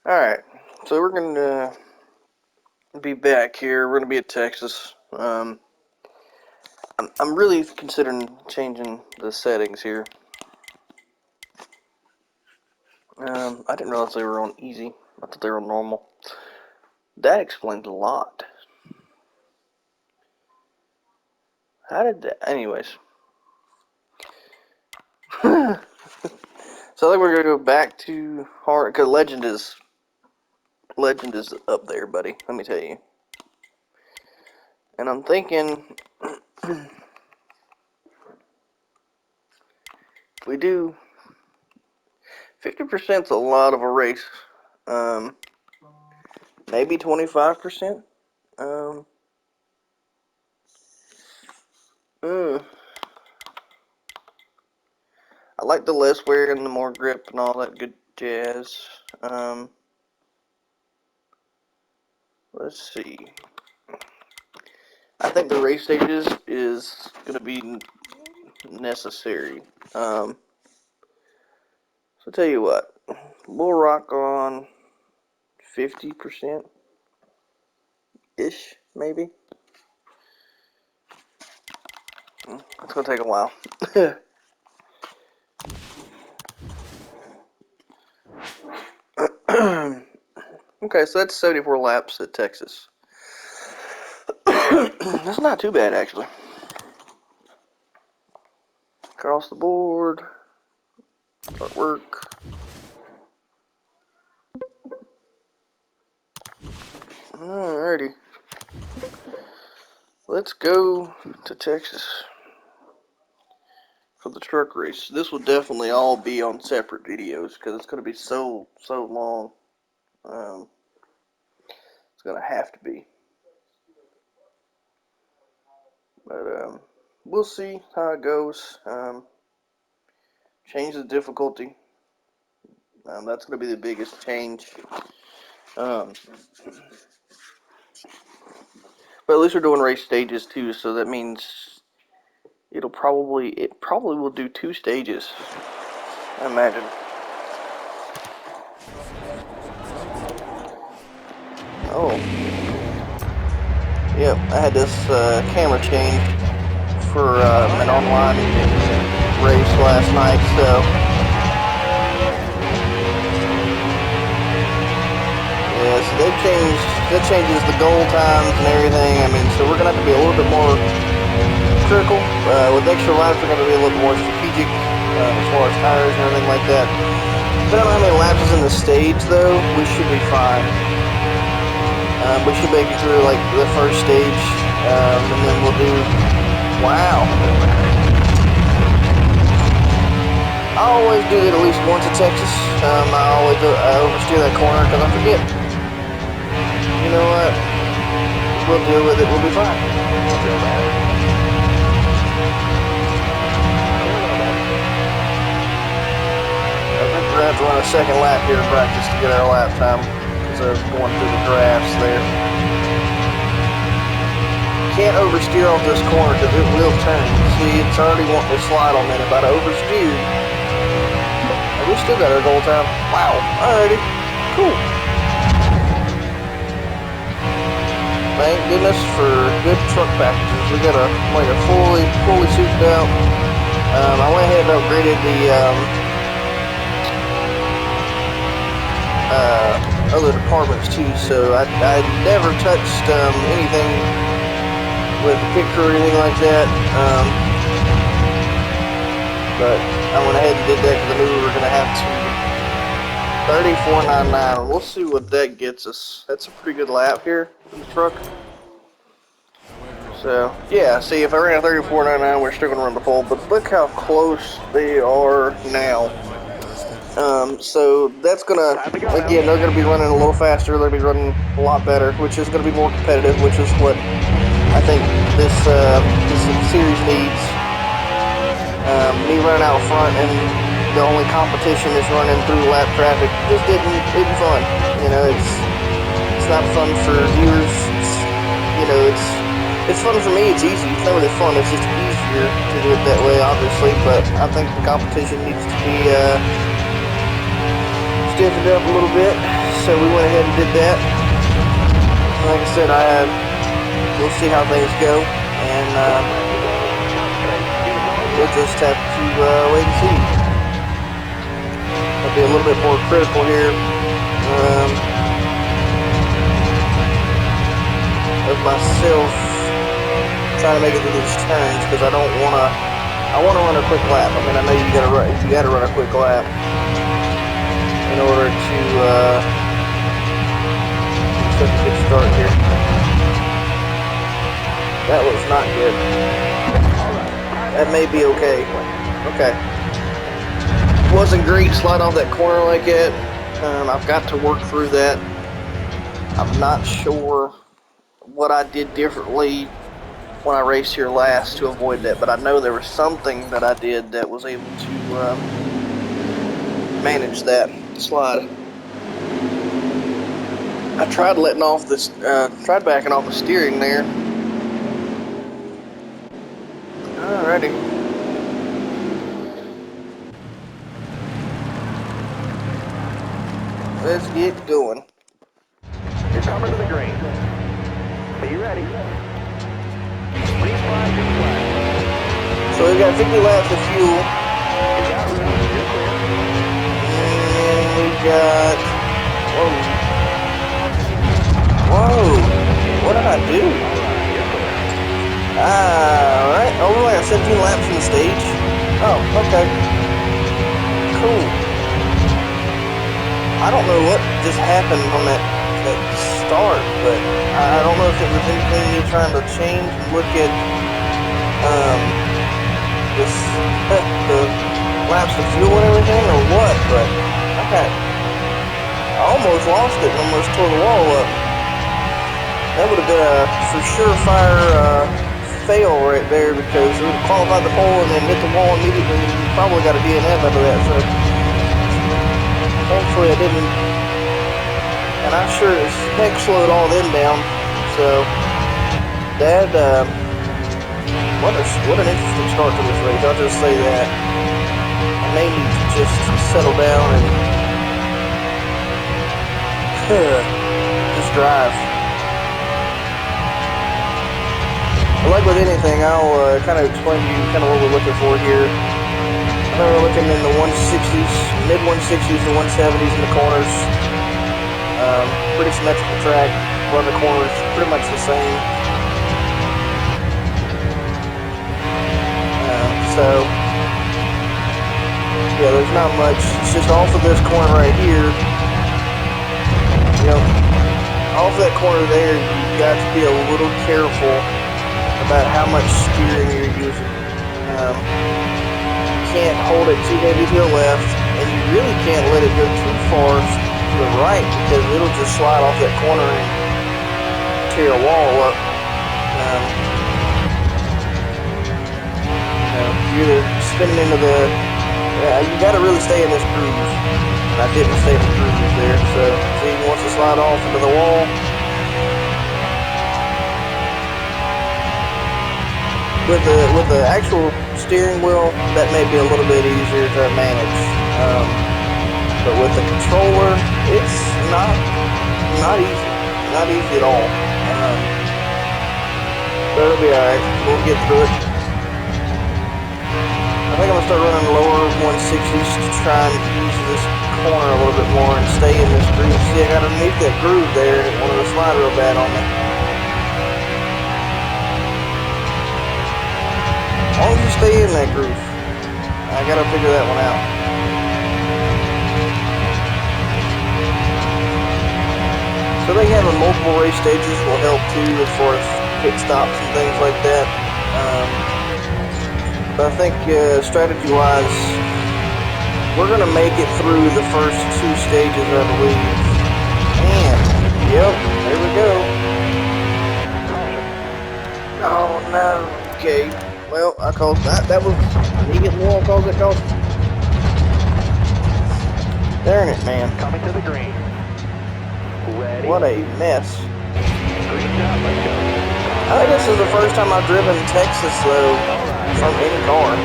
Alright, so we're going to be back here. We're going to be at Texas. I'm really considering changing the settings here. I didn't realize they were on easy. I thought they were on normal. That explains a lot. How did that... Anyways. So I think we're going to go back to hard... Because Legend is up there, buddy. Let me tell you. And I'm thinking... if we do... 50% is a lot of a race. Maybe 25%. I like the less wear and the more grip and all that good jazz. Let's see. I think the race stages is going to be necessary. So I'll tell you what. We'll rock on 50%-ish, maybe. It's going to take a while. Okay, so that's 74 laps at Texas. That's not too bad, actually. Across the board. Start work. Alrighty. Let's go to Texas for the truck race. This will definitely all be on separate videos because it's going to be so long. It's going to have to be. But we'll see how it goes. Change the difficulty. That's going to be the biggest change. But at least we're doing race stages too, so that means it probably will do 2 stages, I imagine. Oh. Yep, I had this camera change for an online race last night, so yeah, so that changes the goal times and everything. I mean, so we're gonna have to be a little bit more critical. With extra laps, we're gonna be a little more strategic as far as tires and everything like that. Depending on how many laps is in the stage, though, we should be fine. We should make it through like the first stage, and then we'll do. Wow. I always do it at least once at Texas. I always oversteer that corner because I forget. You know what? We'll deal with it. We'll be fine. I think we're going to have to run a second lap here in practice to get our lap time because of going through the graphs there. Can't oversteer off this corner because it will turn. See, it's already wanting to slide on me. If I'd oversteered, we still got our goal time. Wow. Alrighty. Cool. Thank goodness for good truck packages. We got a fully souped out. I went ahead and upgraded the other departments too. So I never touched anything with the picture or anything like that. But I went ahead and did that because I knew we were going to have to. 34.99. We'll see what that gets us. That's a pretty good lap here in the truck. So, yeah, see, if I ran a 34.99, we're still going to run the pole. But look how close they are now. So that's going to, again, they're going to be running a little faster. They'll be running a lot better, which is going to be more competitive, which is what I think this series needs. Me running out front and the only competition is running through lap traffic just isn't fun. You know, it's not fun for viewers. It's fun for me. It's easy. It's not really fun. It's just easier to do it that way, obviously. But I think the competition needs to be stiffened up a little bit. So we went ahead and did that. Like I said, we'll see how things go, and we'll just have to wait and see. I'll be a little bit more critical here of myself trying to make it through these turns, because I want to run a quick lap. I mean, I know you gotta run a quick lap in order to get a good start here. That was not good. That may be okay. Okay. Wasn't great to slide off that corner like that. I've got to work through that. I'm not sure what I did differently when I raced here last to avoid that, but I know there was something that I did that was able to manage that slide. I tried letting off this, tried backing off the steering there. Alrighty. Let's get going. You're coming to the green. Be ready. So we've got 50 laps of fuel. And we've got... Whoa. What did I do? Alright. Oh, we only got 17 laps in the stage. Oh, okay. Cool. I don't know what just happened on that start, but I don't know if it was anything me trying to change and look at the laps of fuel and everything, or what, but I almost lost it and almost tore the wall up. That would have been a for sure fire fail right there, because it would have qualified the pole and then hit the wall immediately and probably got a DNF out of that, so thankfully I didn't. And I sure as heck slowed all them down, so that, what an interesting start to this race, I'll just say that. I may need to just settle down and just drive. But like with anything, I'll kind of explain to you kind of what we're looking for here. I know we're looking in the 160s, mid 160s to 170s in the corners. Pretty symmetrical track. Run the corners pretty much the same. So yeah, there's not much. It's just off of this corner right here. You know, off that corner there, you've got to be a little careful about how much steering you're using. You can't hold it too heavy to the left, and you really can't let it go too far to the right, because it'll just slide off that corner and tear a wall up. You're either spinning into the... you got to really stay in this groove. And I didn't stay in the groove there, so see, he wants to slide off into the wall. With the actual steering wheel, that may be a little bit easier to manage. But with the controller, it's not easy. Not easy at all. But it'll be alright. We'll get through it. I think I'm going to start running lower 160s to try and use this corner a little bit more and stay in this groove. See, I got underneath that groove there and it wanted to slide real bad on me. As long as you stay in that groove, I got to figure that one out. So they have a multiple race stages will help too as far as pit stops and things like that. But I think strategy-wise, we're going to make it through the first two stages, I believe. And, yep, there we go. Oh, no. Okay. Well, I caused that. That was me getting the wall cause it caused. Darn it, man. Coming to the green. Ready. What a mess. Green job, let's go. I think this is the first time I've driven Texas, though, from any car.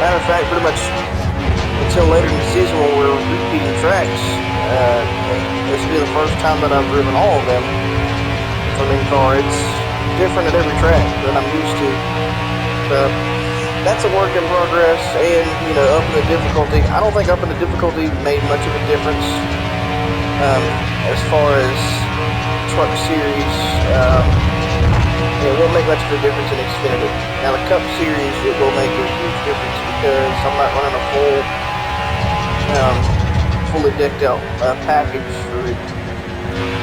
Matter of fact, pretty much until later in the season when we're repeating tracks. This will be the first time that I've driven all of them for an car. It's different at every track that I'm used to. So that's a work in progress, and upping the difficulty. I don't think upping the difficulty made much of a difference as far as truck series. It won't make much of a difference in Xfinity. Now the Cup series, it will make a huge difference because I'm not running a fully decked out package for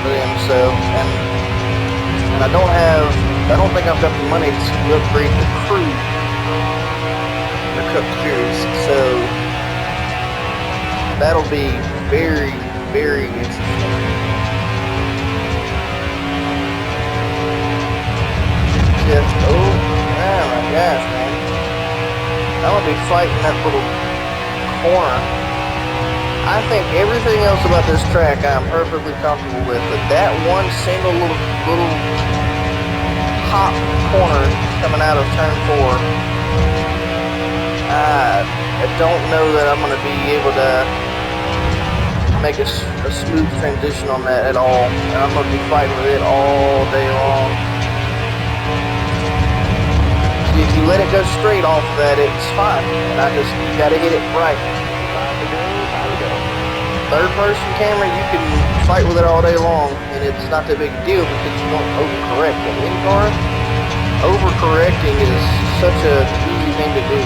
them. So and I don't think I've got the money to upgrade the crew in the Cup series. So that'll be very, very interesting. Oh my gosh, man. I'm gonna be fighting that little corner. I think everything else about this track I'm perfectly comfortable with, but that one single little hot corner coming out of turn 4, I don't know that I'm gonna be able to make a smooth transition on that at all. And I'm gonna be fighting with it all day long. If you let it go straight off of that, it's fine. And you gotta hit it right. Third person camera, you can fight with it all day long, and it's not that big a deal because you don't overcorrect. But in car, overcorrecting is such a easy thing to do.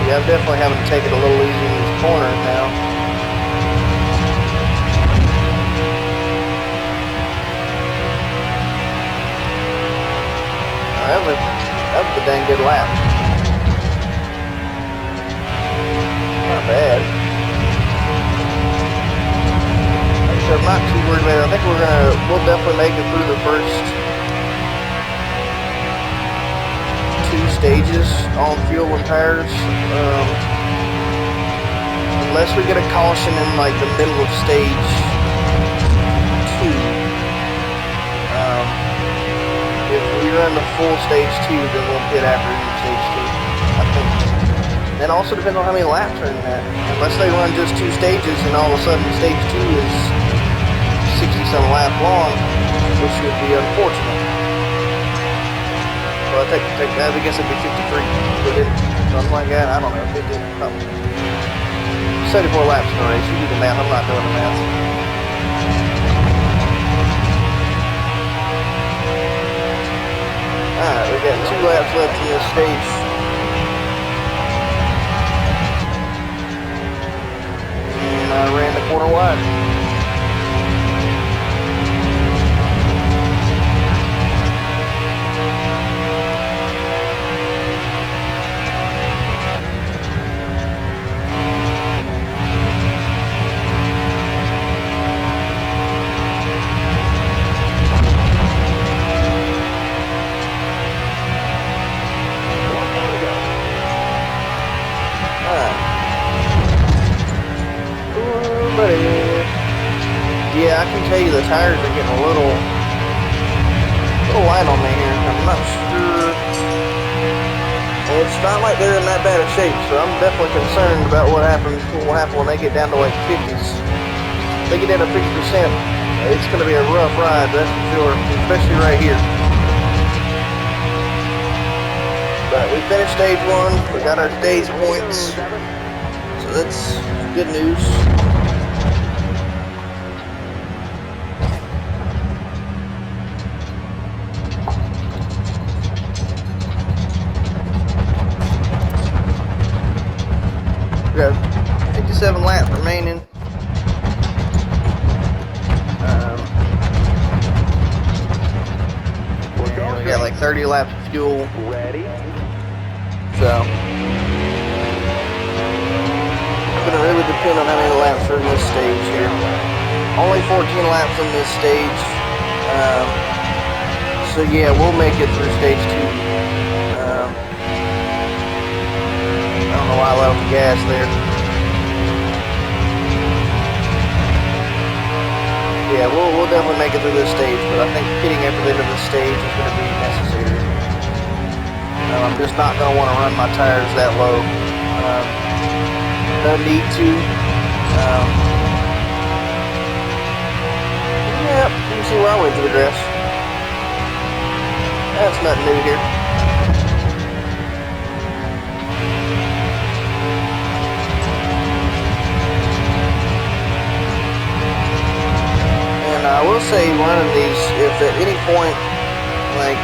Yeah, I'm definitely having to take it a little easy in these corners now. That was a dang good lap. Not bad. Like I said, I'm not too worried about it. I think we'll definitely make it through the first 2 stages on fuel and tires. Unless we get a caution in like the middle of stage 2. If we run the full stage 2, then we'll get after stage 2, I think. Then also depends on how many laps are in that. Unless they run just 2 stages and all of a sudden stage 2 is 60-some laps long, which would be unfortunate. Well, I guess it'd be 53. Something like that. I don't know. 50, something. 74 laps in a race. You do the math. I'm not doing the math. Alright, we got 2 laps left in this stage. And I ran the corner wide. Yeah, I can tell you the tires are getting a little light on me here. I'm not sure. It's not like they're in that bad of shape, so I'm definitely concerned about what will happen when they get down to like 50s. If they get down to 50%, it's going to be a rough ride, that's for sure, especially right here. But we finished stage 1. We got our stage points, so that's good news. We got 57 laps remaining. And we got like 30 laps of fuel. Ready? So it's gonna really depend on how many laps are in this stage here. Only 14 laps in this stage. So yeah, we'll make it through stage 2. I don't know why I let off the gas there. Yeah, we'll definitely make it through this stage, but I think pitting after the end of this stage is going to be necessary. I'm just not going to want to run my tires that low. No need to. Yeah, you can see where I went through the grass. That's nothing new here. And I will say, running these, if at any point, like,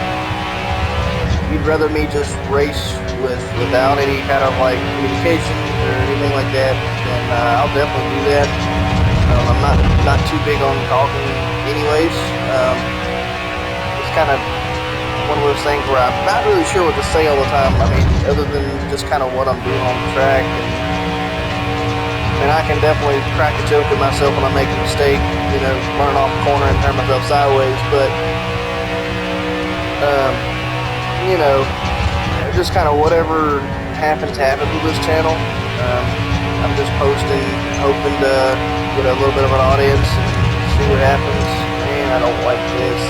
you'd rather me just race without any kind of like communication or anything like that, then I'll definitely do that. I'm not too big on talking, anyways. It's kind of one of those things where I'm not really sure what to say all the time. I mean, other than just kind of what I'm doing on the track, and I can definitely crack a joke at myself when I make a mistake, you know, running off the corner and turn myself sideways, but you know, just kind of whatever happens with this channel. I'm just posting, hoping to get a little bit of an audience and see what happens. Man, I don't like this.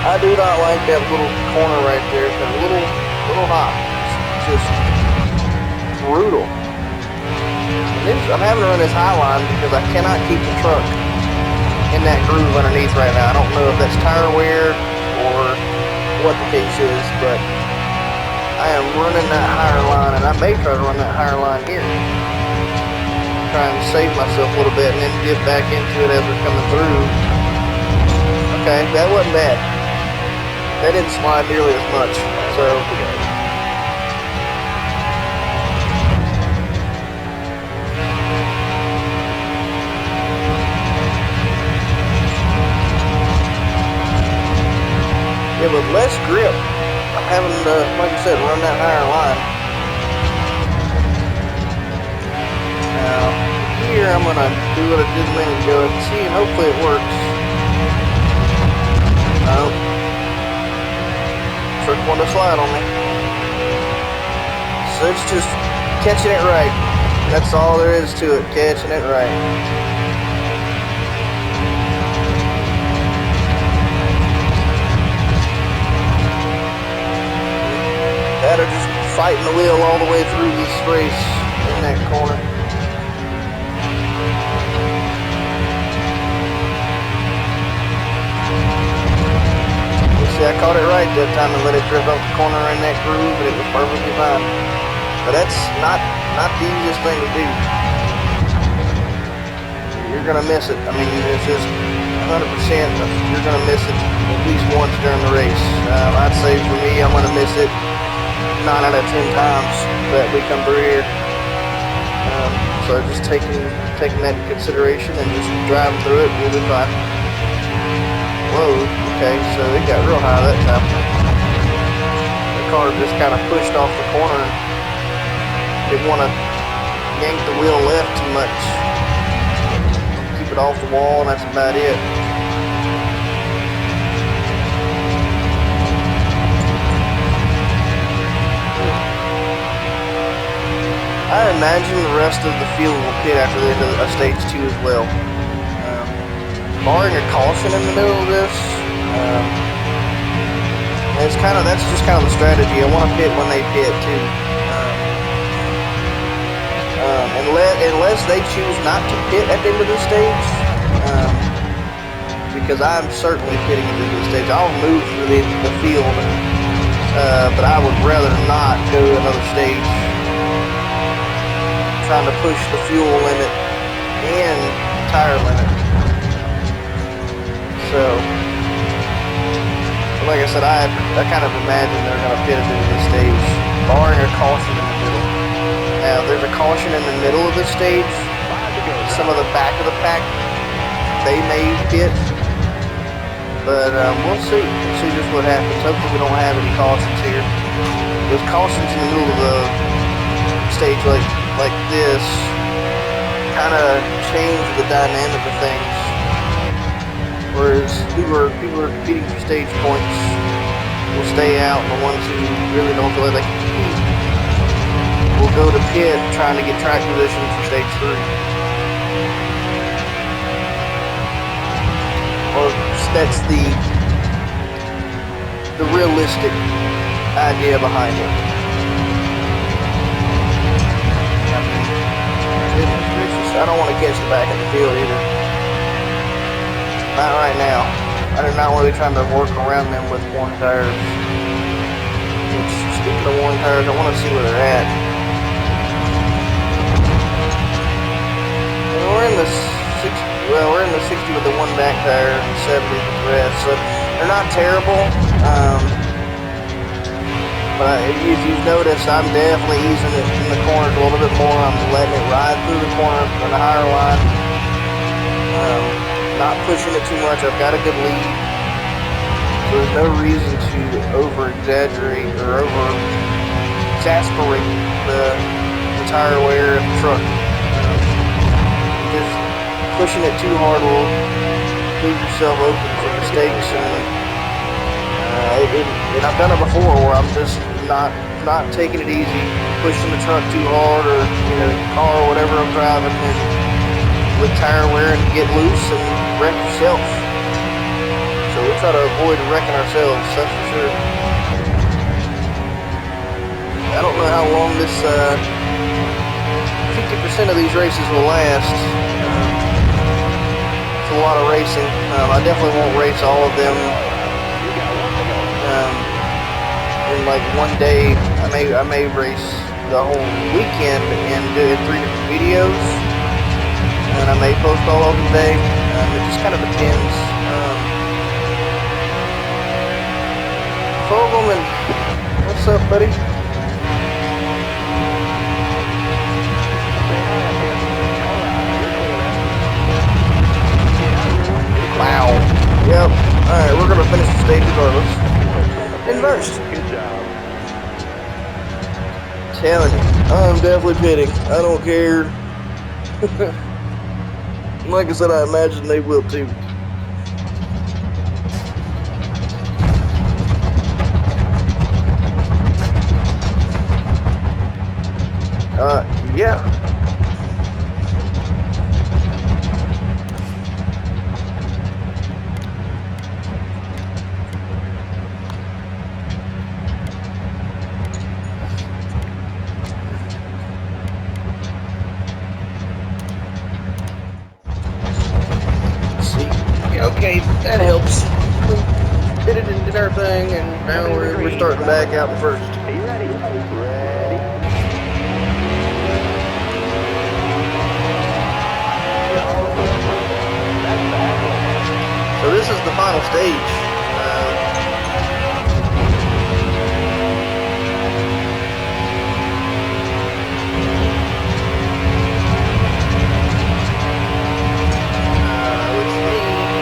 I do not like that little corner right there. It's a little hot. It's just brutal. I'm having to run this high line because I cannot keep the truck in that groove underneath right now. I don't know if that's tire wear or what the case is, but I am running that higher line, and I may try to run that higher line here. Try and save myself a little bit and then get back into it as we're coming through. Okay, that wasn't bad. That didn't slide nearly as much, so yeah, with less grip, I'm having to, like I said, run that higher line. Now, here I'm going to do what I did a minute ago and see, and hopefully it works. No. Trick one to slide on me. So it's just catching it right. That's all there is to it, catching it right. That or just fighting the wheel all the way through this race in that corner. See, I caught it right that time and let it drift off the corner in that groove, and it was perfectly fine. But that's not the easiest thing to do. You're gonna miss it. I mean, it's just 100%. You're gonna miss it at least once during the race. I'd say for me, I'm gonna miss it 9 out of 10 times that we come through here. So just taking that into consideration and just driving through it, we'll be fine. Whoa, okay, so it got real high that time. The car just kind of pushed off the corner. Didn't want to yank the wheel left too much. Keep it off the wall, and that's about it. I imagine the rest of the field will pit after the end of stage 2 as well. Barring a caution in the middle of this, that's just kind of the strategy. I want to pit when they pit too. Unless they choose not to pit at the end of this stage, because I'm certainly pitting at the end of this stage. I'll move through the field, but I would rather not go another stage trying to push the fuel limit and tire limit. So, like I said, I kind of imagine they're going to pit at the end of this stage, barring a caution in the middle. Now, there's a caution in the middle of this stage. Some of the back of the pack, they may pit, but we'll see. We'll see just what happens. Hopefully we don't have any cautions here. Those cautions in the middle of the stage like this kind of change the dynamic of things. Whereas people are competing for stage points will stay out, and the ones who really don't feel like they can compete will go to pit trying to get track position for stage 3. or that's the realistic idea behind it. I mean, goodness gracious, I don't want to catch the back of the field either. Not right now. I do not want to be trying to work around them with worn tires. Which, speaking of worn tires, I want to see where they're at. And we're in the 60. Well, we're in the 60 with the one back tire and 70 with the rest, so they're not terrible. But if you've noticed, I'm definitely easing it in the corners a little bit more. I'm letting it ride through the corner on the higher line. Not pushing it too much. I've got a good lead. So there's no reason to over-exaggerate or over-exasperate the tire wear of the truck. Just pushing it too hard will leave yourself open for mistakes, and I've done it before where I'm just not taking it easy, pushing the truck too hard, or car or whatever I'm driving, and with tire wear and get loose and wreck yourself. So we try to avoid wrecking ourselves, that's for sure. I don't know how long this 50% of these races will last. It's a lot of racing. I definitely won't race all of them in like one day. I may race the whole weekend and do it 3 different videos, and I may post all of them today. It just kind of depends. Fogelman, what's up, buddy? Wow. Yep. Alright, we're going to finish the stage regardless. In first. Good job. Telling you, I'm definitely pitting. I don't care. Like I said, I imagine they will too. Yeah. Okay, that helps. We did it and did our thing, and now we're starting back out in first. Are you ready? Ready. So this is the final stage. Which means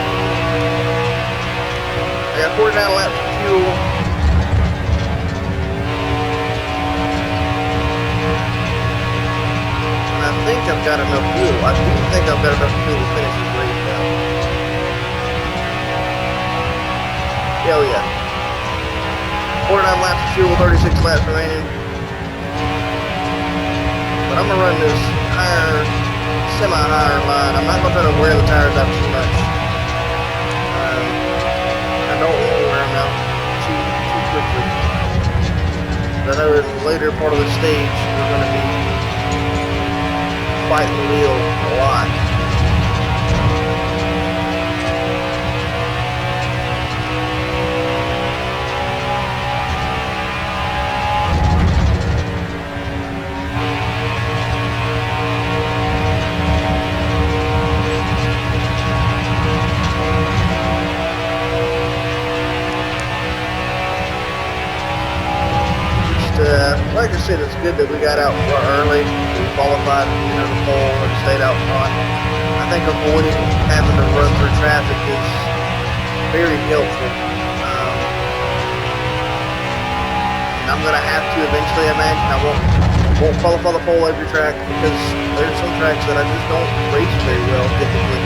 I got 49 laps of fuel. And I think I've got enough fuel. I do think I've got enough fuel to finish this race now. Hell yeah. 49 laps of fuel, 36 laps remaining. But I'm going to run this higher, semi-higher line. I'm not going to try to wear the tires out too much. I don't want to wear them out too quickly. I know in the later part of the stage, we're going to be fighting the wheel a lot. Like I said, it's good that we got out early. We qualified, the pole and stayed out front. I think avoiding having to run through traffic is very helpful. And I'm going to have to eventually, imagine, I won't qualify the pole every track because there's some tracks that I just don't race very well typically.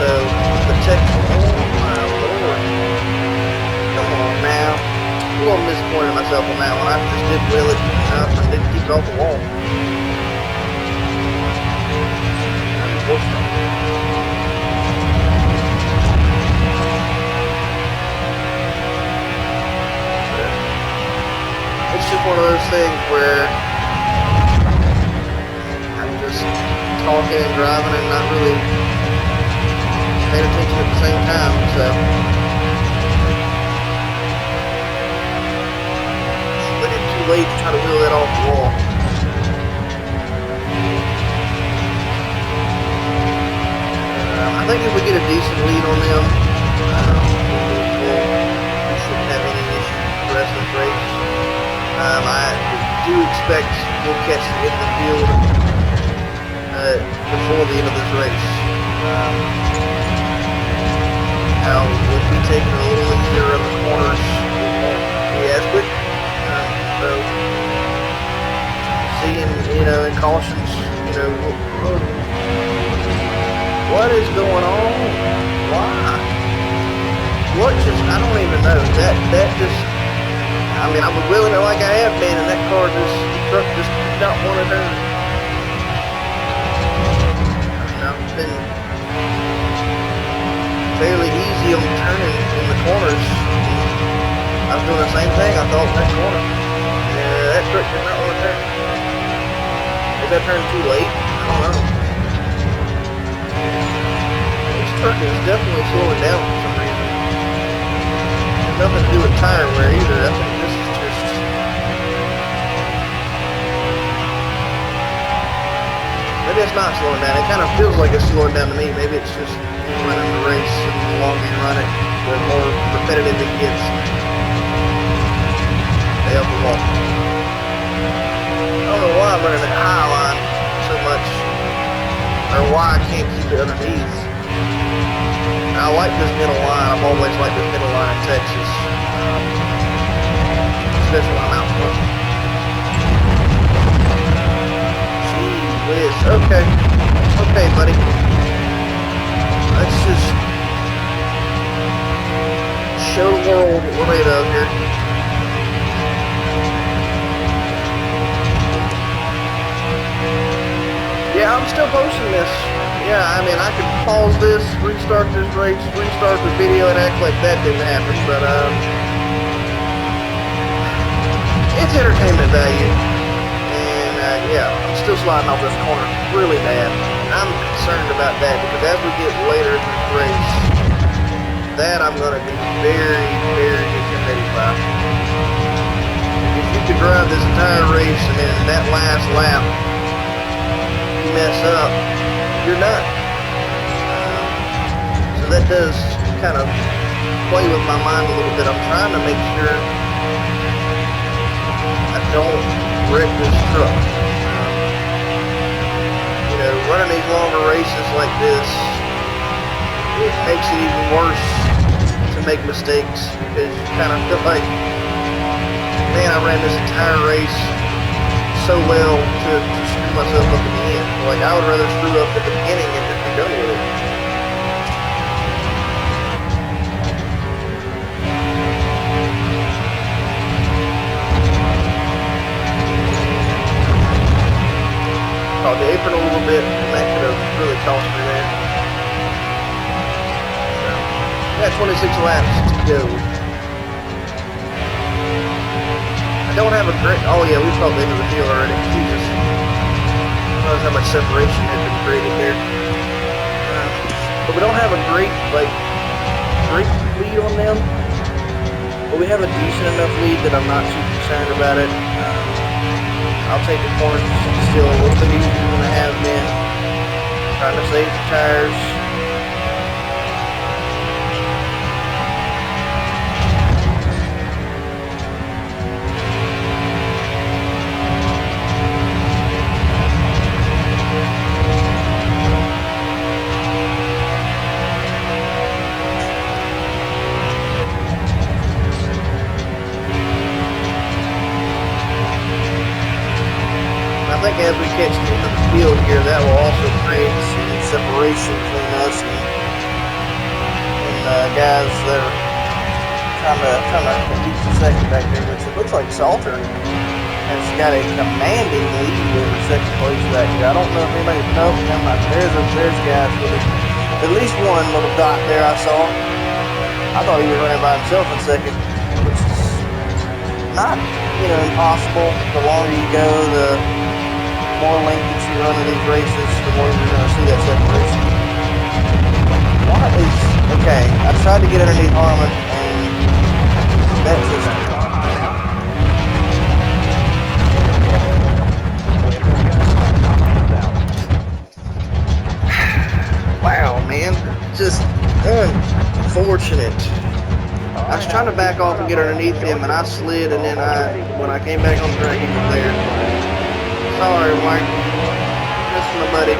So the oh my lord, come on now. I'm a little disappointed in myself on that one. I just didn't wheel it enough and didn't keep it off the wall. one of those things where I'm just talking and driving and not really paying attention at the same time. So it's really too late to try to wheel that off the wall. I think if we get a decent lead on them, we shouldn't have any issue with the rest of the race. I do expect we'll catch the end of the field before the end of this race. Now, with me taking a little easier on the corners, it won't be as quick. So, seeing, in cautions, what is going on? Why? What just, I don't even know. That just, I was wheeling it like I have been, and that the truck just did not want to turn. I've been fairly easy on turning in the corners. I was doing the same thing, I thought, in that corner. Yeah, that truck did not want to turn. Maybe I turned too late? I don't know. This truck is definitely slowing down for some reason. It has nothing to do with tire wear either. I think this is just... Maybe it's not slowing down. It kind of feels like it's slowing down to me. Maybe it's just running the race, and the longer you run it, the more repetitive it gets. Stay up the wall. I don't know why I'm running that high line so much, or why I can't keep it underneath. I like this middle line. I've always liked this middle line in Texas, especially when I'm out front. Gee whiz. Okay, buddy. Let's just show the world what we're made of here. Yeah, I'm still posting this. Yeah, I could pause this, restart this race, restart the video, and act like that didn't happen, but, it's entertainment value. And, yeah, I'm still sliding off this corner really bad. I'm concerned about that because as we get later in this race, that I'm going to be very, very intimidated by. If you could drive this entire race and then that last lap, you mess up, you're done. So that does kind of play with my mind a little bit. I'm trying to make sure I don't wreck this truck. Running these longer races like this, it makes it even worse to make mistakes because you kind of feel like, man, I ran this entire race so well to screw myself up at the end. Like, I would rather screw up at the beginning and just be done with it. Caught the apron a little bit, and that could have really cost me there. So, yeah, 26 laps to go. I don't have a great... Oh, yeah, we caught the end of the field already. Jesus. Notice how much separation had been created there. But we don't have a great lead on them. But we have a decent enough lead that I'm not too concerned about it. I'll take the corners still a little bit easier than I have been. Trying to save the tires. I think as we catch the end of the field here, that will also create some separation between us and guys that are trying to beat the second back there, which it looks like Salter has got a commanding lead over second place back here. I don't know if anybody knows. There's guys with at least one little dot there I saw. I thought he was running by himself in second, which is not, impossible. The longer you go, the more length that you run in these races, the more you're going to see that separation. What is... Okay, I tried to get underneath Harmon, and that just... Wow, man. Just unfortunate. I was trying to back off and get underneath him, and I slid, and then when I came back on the track, he was there. Sorry, Mike. That's my buddy.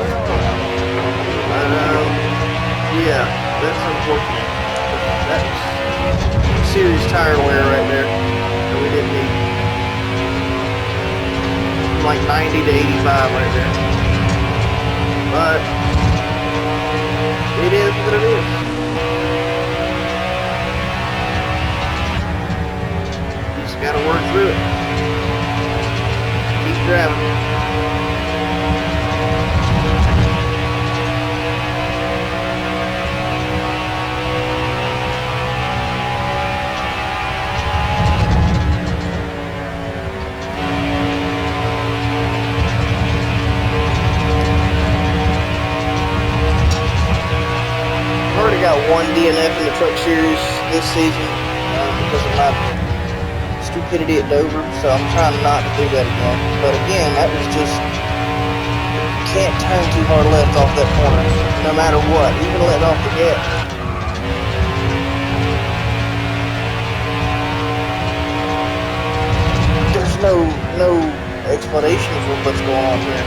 Yeah, that's unfortunate. That's serious tire wear right there that we didn't need. Like 90 to 85 right there. But it is what it is. You just gotta work through it. Keep driving. Got one DNF in the Truck Series this season because of my stupidity at Dover, so I'm trying not to do that again. But again, that was just, you can't turn too hard left off that corner, no matter what, even letting off the gas. There's no explanation for what's going on here.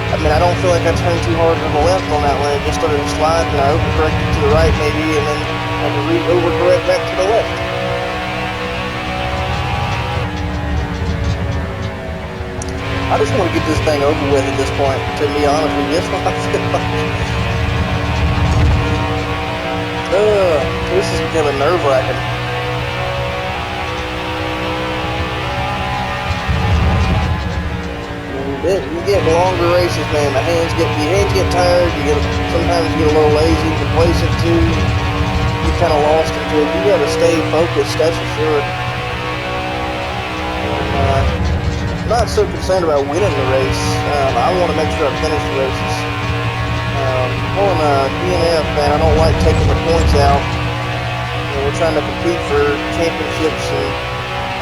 I mean, I don't feel like I turned too hard to the left on that one. It just started to slide, and I overcorrected to the right maybe, and then I had to overcorrect back to the left. I just want to get this thing over with at this point, to be honest with you. That's what I feel like. This is becoming nerve-wracking. You get longer races, man. Your hands get tired. Sometimes you get a little lazy, complacent too. You kind of lost into it. You got to stay focused, that's for sure. And, I'm not so concerned about winning the race. I want to make sure I finish the races. On DNF, man, I don't like taking the points out. We're trying to compete for championships, and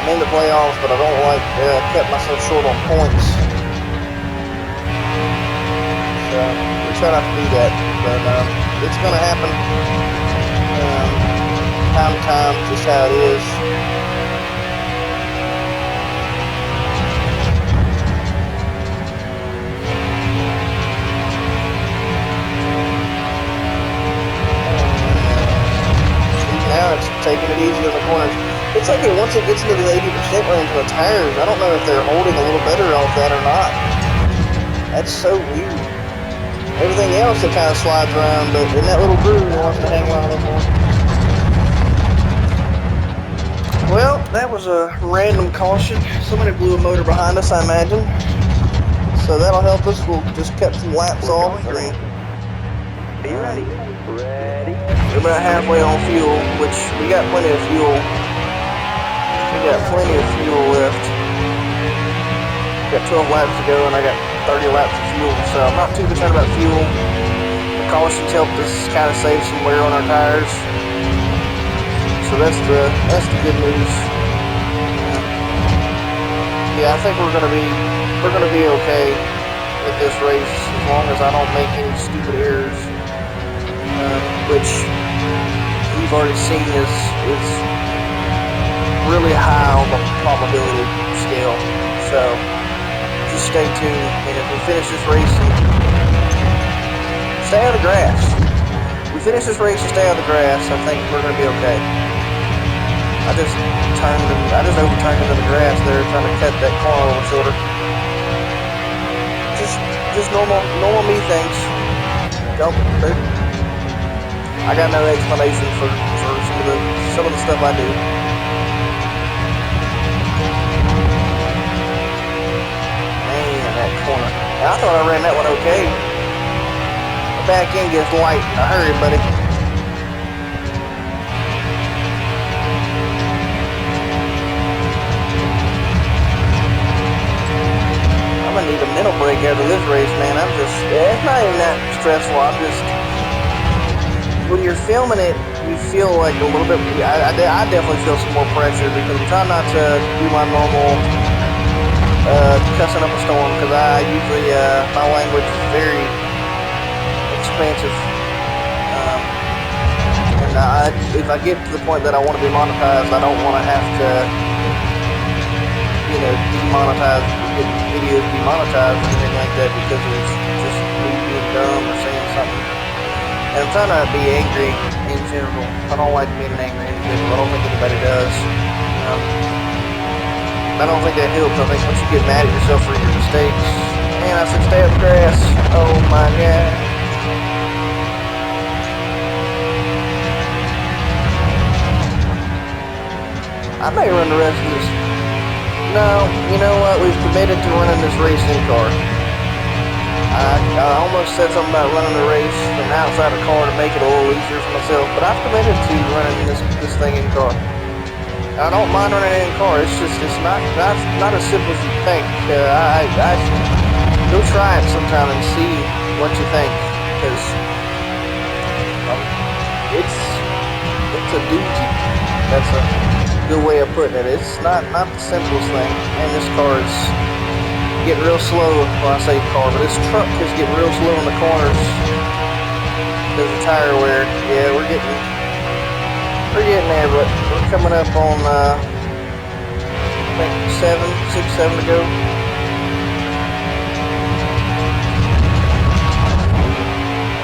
I'm in the playoffs, but I don't like cut myself short on points. We try not to do that, but it's going to happen. Time to time, just how it is. Now it's taking it easy on the corners. It's like once it gets into the 80% range of the tires, I don't know if they're holding a little better off that or not. That's so weird. Everything else it kind of slides around, but in that little groove it wants to hang around a little more. Well, that was a random caution. Somebody blew a motor behind us, I imagine. So that'll help us. We'll just cut some laps off. Are you ready? Ready? We're about halfway on fuel, which we got plenty of fuel. We got plenty of fuel left. Got 12 laps to go, and I got 30 laps of fuel, so I'm not too concerned about fuel. The cautions helped us kind of save some wear on our tires, so that's the good news. Yeah, I think we're gonna be okay with this race as long as I don't make any stupid errors, which you've already seen is really high on the probability scale. So just stay tuned, and if we finish this race and stay out of the grass, we finish this race and stay out of the grass, I think we're going to be okay. I just overturned into the grass there, trying to cut that corner a little shorter. Just normal me things. I got no explanation for some of the stuff I do. Corner. I thought I ran that one okay. The back end gets light in a hurry, buddy. stressful. I'm just, when you're filming it, you feel like a little bit. I definitely feel some more pressure because I'm trying not to do my normal cussing up a storm because I usually my language is very expansive. And if I get to the point that I want to be monetized, I don't want to have to, demonetize, get videos demonetized or anything like that because of just me being dumb or saying something. And I'm trying not to be angry in general. I don't like being an angry individual. I don't think anybody does. Um, I don't think that helps. I think once you get mad at yourself for your mistakes, man, I said stay up the grass. Oh my god. I may run the rest of this. No, you know what? We've committed to running this race in car. I almost said something about running the race from outside the car to make it a little easier for myself, but I've committed to running this thing in car. I don't mind running it in car. It's not as simple as you think. I go try it sometime and see what you think, because it's a doozy. That's a good way of putting it. It's not the simplest thing. And this car is getting real slow. Well, I say car, but this truck is getting real slow in the corners because of tire wear. Yeah, we're getting there, but we're coming up on I think 7 to go.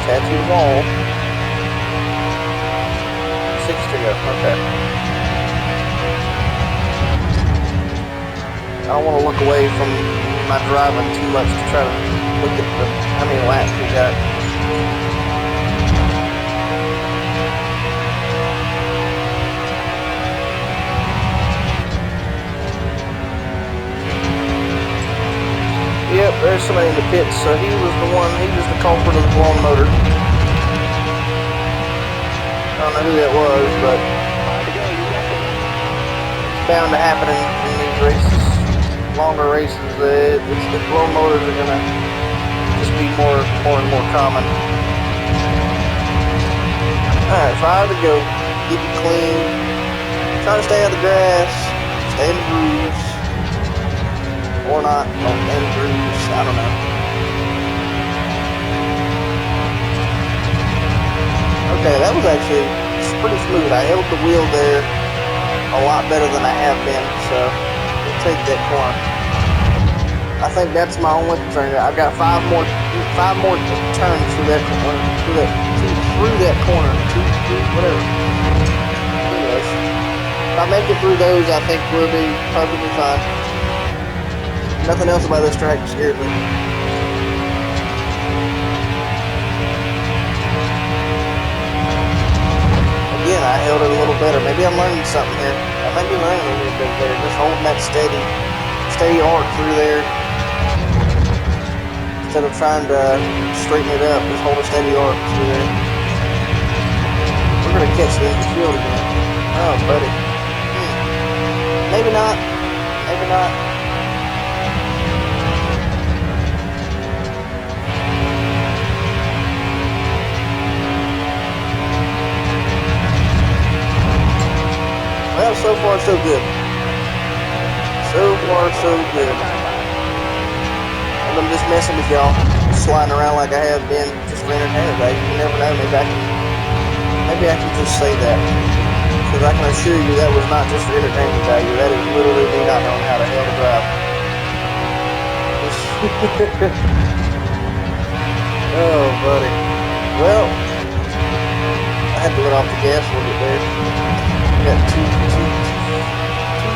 Tattoo wall. 6 to go. Okay. I don't want to look away from my driving too much to try to look at how many laps we got. Yep, there's somebody in the pits, so he was the culprit of the blown motor. I don't know who that was, but it's bound to happen in these races. Longer races, the blown motors are gonna just be more and more common. Alright, 5 to go. Keep it clean. Try to stay out of the grass. Stay in the grooves. Or not. Don't stay in the grooves. I don't know. Okay, that was actually pretty smooth. I held the wheel there a lot better than I have been, so we'll take that corner. I think that's my only concern. I've got five more turns through that corner, whatever. Anyways, if I make it through those, I think we'll be perfectly fine. Nothing else about this track scares me. Again, I held it a little better. Maybe I'm learning something here. I might be learning a little bit better. Just holding that steady arc through there. Instead of trying to straighten it up, just hold a steady arc through there. We're going to catch the empty field again. Oh, buddy. Maybe not. Maybe not. Well, so far so good. So far so good. I'm just messing with y'all, sliding around like I have been, just for entertainment value. You never know. Maybe I can just say that, because I can assure you that was not just for entertainment value. That is literally me not knowing how the hell to drive. Oh, buddy. Well, I had to let off the gas a little bit there. I got too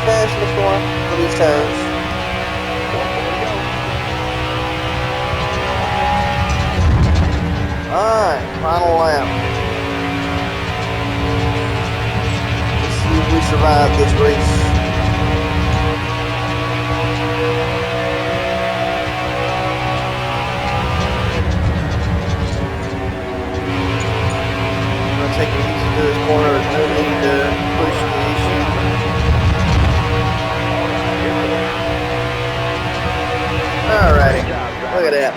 fast in the corner for these tires. Alright, final lap. Let's see if we survive this race. I'm gonna take it easy through this corner. There's no need to push the issue. Alrighty, look at that.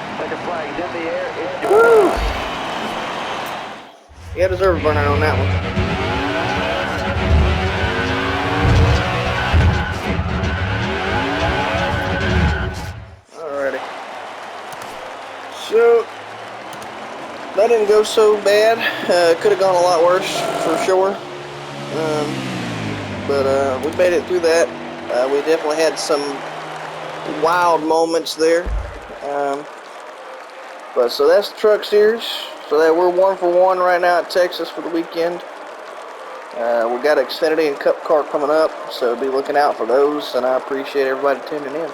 Woo! deserve a burnout on that one. Alrighty. So, that didn't go so bad. Could have gone a lot worse, for sure. But we made it through that. We definitely had some wild moments there. But so that's the truck series. So that we're 1-for-1 right now at Texas for the weekend. We got Xfinity and Cup Car coming up, so be looking out for those. And I appreciate everybody tuning in.